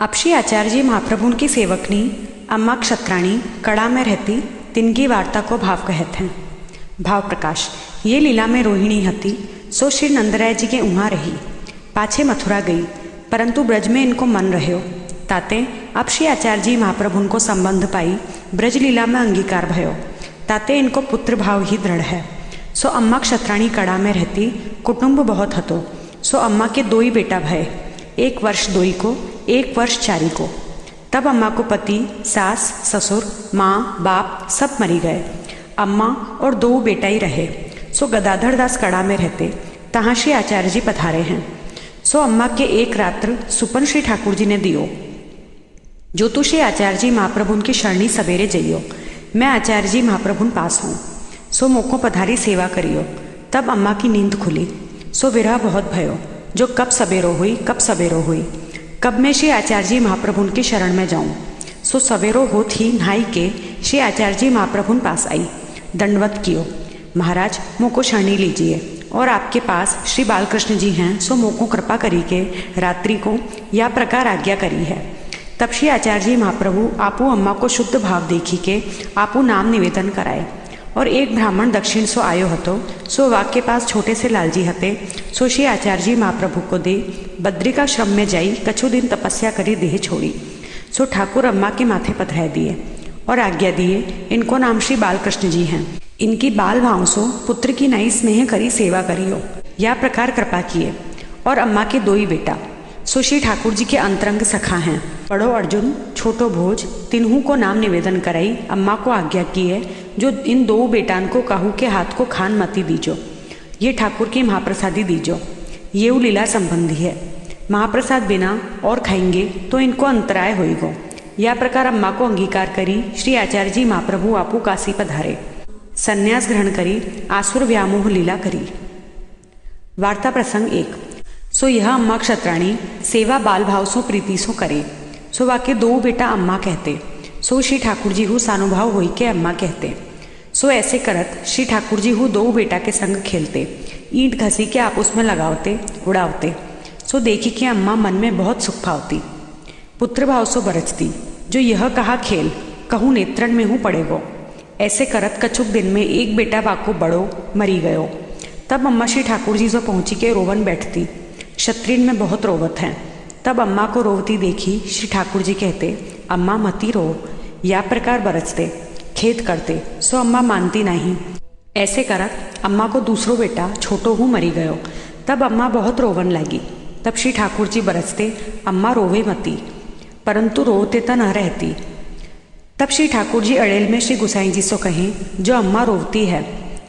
अब श्री आचार्य जी महाप्रभु की सेवकनी अम्मा क्षत्राणी कड़ा में रहती तिनकी वार्ता को भाव कहते हैं। भाव प्रकाश। ये लीला में रोहिणी हती सो श्री नंदराय जी के उहाँ रही, पाछे मथुरा गई, परंतु ब्रज में इनको मन रह्यो। ताते अब श्री आचार्य जी महाप्रभु को संबंध पाई ब्रज लीला में अंगीकार भयो। ताते इनको पुत्र भाव ही दृढ़ है। सो अम्मा क्षत्राणी कड़ा में रहती, कुटुंब बहुत हतो। सो अम्मा के दो ही बेटा भय, 1 वर्ष दोई को, 1 वर्ष चारी को। तब अम्मा को पति, सास, ससुर, माँ, बाप सब मरी गए। अम्मा और 2 बेटा ही रहे। सो गदाधर दास कड़ा में रहते, तहाँ श्री आचार्य जी पधारे हैं। सो अम्मा के एक रात्र सुपन श्री ठाकुर जी ने दियो, जो तू श्री आचार्य जी महाप्रभु की शरणी सवेरे जइयो, मैं आचार्य जी महाप्रभु पास हूँ। सो मोको पधारी सेवा करियो। तब अम्मा की नींद खुली। सो विरह बहुत भयो, जो कब सवेरो हुई, कब सवेरो हुई, कब मैं श्री आचार्य जी महाप्रभु की शरण में जाऊँ। सो सवेरो होत ही नहाई के श्री आचार्य जी महाप्रभु पास आई, दंडवत कियो। महाराज मोको शरणी लीजिए, और आपके पास श्री बालकृष्ण जी हैं, सो मोको कृपा करी के रात्रि को या प्रकार आज्ञा करी है। तब श्री आचार्य जी महाप्रभु आपू अम्मा को शुद्ध भाव देखी के आपू नाम निवेदन कराए। और एक ब्राह्मण दक्षिण सो आयो हतो, सो वाक के पास छोटे से लालजी हते। सो श्री आचार्य जी महाप्रभु को दे बद्रिका श्रम में जाई कछु दिन तपस्या करी देह छोड़ी। सो ठाकुर अम्मा के माथे पधराए दिए और आज्ञा दिए, इनको नाम श्री बालकृष्ण जी हैं। इनकी बाल भाव सो पुत्र की नई स्नेह करी सेवा करियो, या प्रकार कृपा किए। और अम्मा के 2 ही बेटा, सो श्री ठाकुर जी के अंतरंग सखा हैं। बड़ो अर्जुन, छोटो भोज, तिन्हू को नाम निवेदन कराई। अम्मा को आज्ञा की है, जो इन 2 बेटान को कहू के हाथ को खान मती दीजो, ये ठाकुर की महाप्रसादी दीजो, ये लीला संबंधी है। महाप्रसाद बिना और खाएंगे तो इनको अंतराय होइगो। या प्रकार अम्मा को अंगीकार करी श्री आचार्य जी महाप्रभु आपू काशी पधारे। संन्यास ग्रहण करी, आसुर व्यामोह लीला करी। वार्ता प्रसंग 1। सो यह अम्मा क्षत्राणी सेवा बाल भाव सो प्रीति सो करे। सो वाके 2 बेटा अम्मा कहते। सो श्री ठाकुर जी हु सानुभाव होई के अम्मा कहते। सो ऐसे करत श्री ठाकुर जी हु 2 बेटा के संग खेलते, ईंट घसी के आपस में लगावते उड़ावते। सो देखी कि अम्मा मन में बहुत सुख पावती, पुत्र भाव सो बरचती, जो यह कहा खेल कहूँ नेत्रन में हूँ पड़ेगो। ऐसे करत कछुक दिन में एक बेटा वाको बड़ो मरी गयो। तब अम्मा श्री ठाकुर जी सो पहुँची के रोवन बैठती, क्षत्रिन में बहुत रोवत हैं। तब अम्मा को रोवती देखी श्री ठाकुर जी कहते, अम्मा मती रो, या प्रकार बरसते खेद करते। सो अम्मा मानती नहीं। ऐसे करत अम्मा को दूसरो बेटा छोटो हूँ मरी गयो। तब अम्मा बहुत रोवन लगी। तब श्री ठाकुर जी बरसते, अम्मा रोवे मती, परंतु रोते तो न रहती। तब श्री ठाकुर जी अड़ेल में श्री गुसाई जी सो कहें, जो अम्मा रोवती है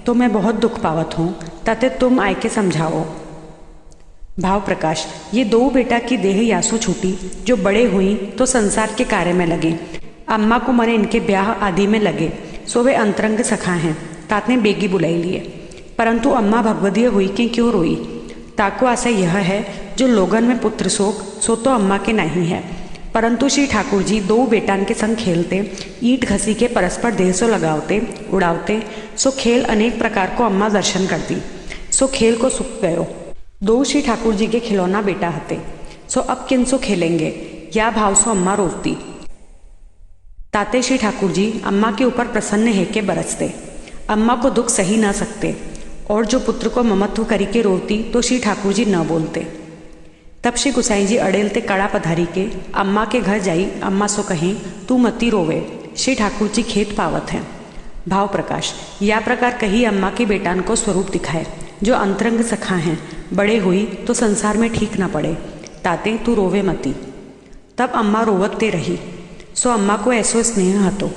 तो मैं बहुत दुख पावत हूँ, ताते तुम आय के समझाओ। भाव प्रकाश। ये 2 बेटा की देह यासु छूटी, जो बड़े हुई तो संसार के कार्य में लगे। अम्मा को मने इनके ब्याह आदि में लगे। सो वे अंतरंग सखा हैं, तातने बेगी बुलाई लिए। परंतु अम्मा भगवदीय हुई कि क्यों रोई। ताको आशा यह है, जो लोगन में पुत्र शोक सो तो अम्मा के नहीं है। परंतु श्री ठाकुर जी 2 बेटान के संग खेलते, ईंट घसी के परस्पर देह सो लगावते उड़ावते। सो खेल अनेक प्रकार को अम्मा दर्शन करती। सो खेल को सुख गयो। 2 श्री ठाकुर जी के खिलौना बेटा हते। सो अब किन सो खेलेंगे, या भाव सो अम्मा रोवती। ताते श्री ठाकुर जी अम्मा के ऊपर प्रसन्न है के बरसते। अम्मा को दुख सही न सकते, और जो पुत्र को ममत्व करी के रोवती तो श्री ठाकुर जी न बोलते। तब श्री गुसाई जी अड़ेल ते कड़ा पधारी के अम्मा के घर जाई। अम्मा सो कहें, तू मती रोवे, श्री ठाकुर जी खेत पावत हैं। भाव प्रकाश। या प्रकार कही अम्मा के बेटान को स्वरूप दिखाए, जो अंतरंग सखा हैं। बड़े हुई तो संसार में ठीक न पड़े, ताते तू रोवे मती। तब अम्मा रोवते रही। सो अम्मा को ऐसो स्नेह हतो,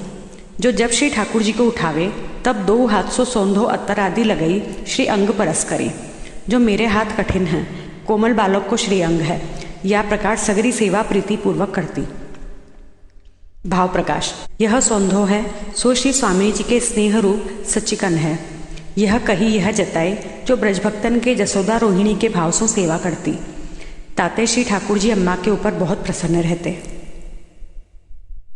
जो जब श्री ठाकुर जी को उठावे तब 2 हाथ सो सौंधो अत्तर आदि लगई श्री अंग परस करे। जो मेरे हाथ कठिन हैं, कोमल बालक को श्री अंग है। या प्रकार सगरी सेवा प्रीति पूर्वक करती। भाव प्रकाश। यह सौंधो है, सो श्री स्वामी जी के स्नेह रूप सच्चिकन है। यह कही यह जताए, जो ब्रजभक्तन के जसोदा रोहिणी के भाव से सेवा करती। ताते श्री ठाकुर जी अम्मा के ऊपर बहुत प्रसन्न रहते।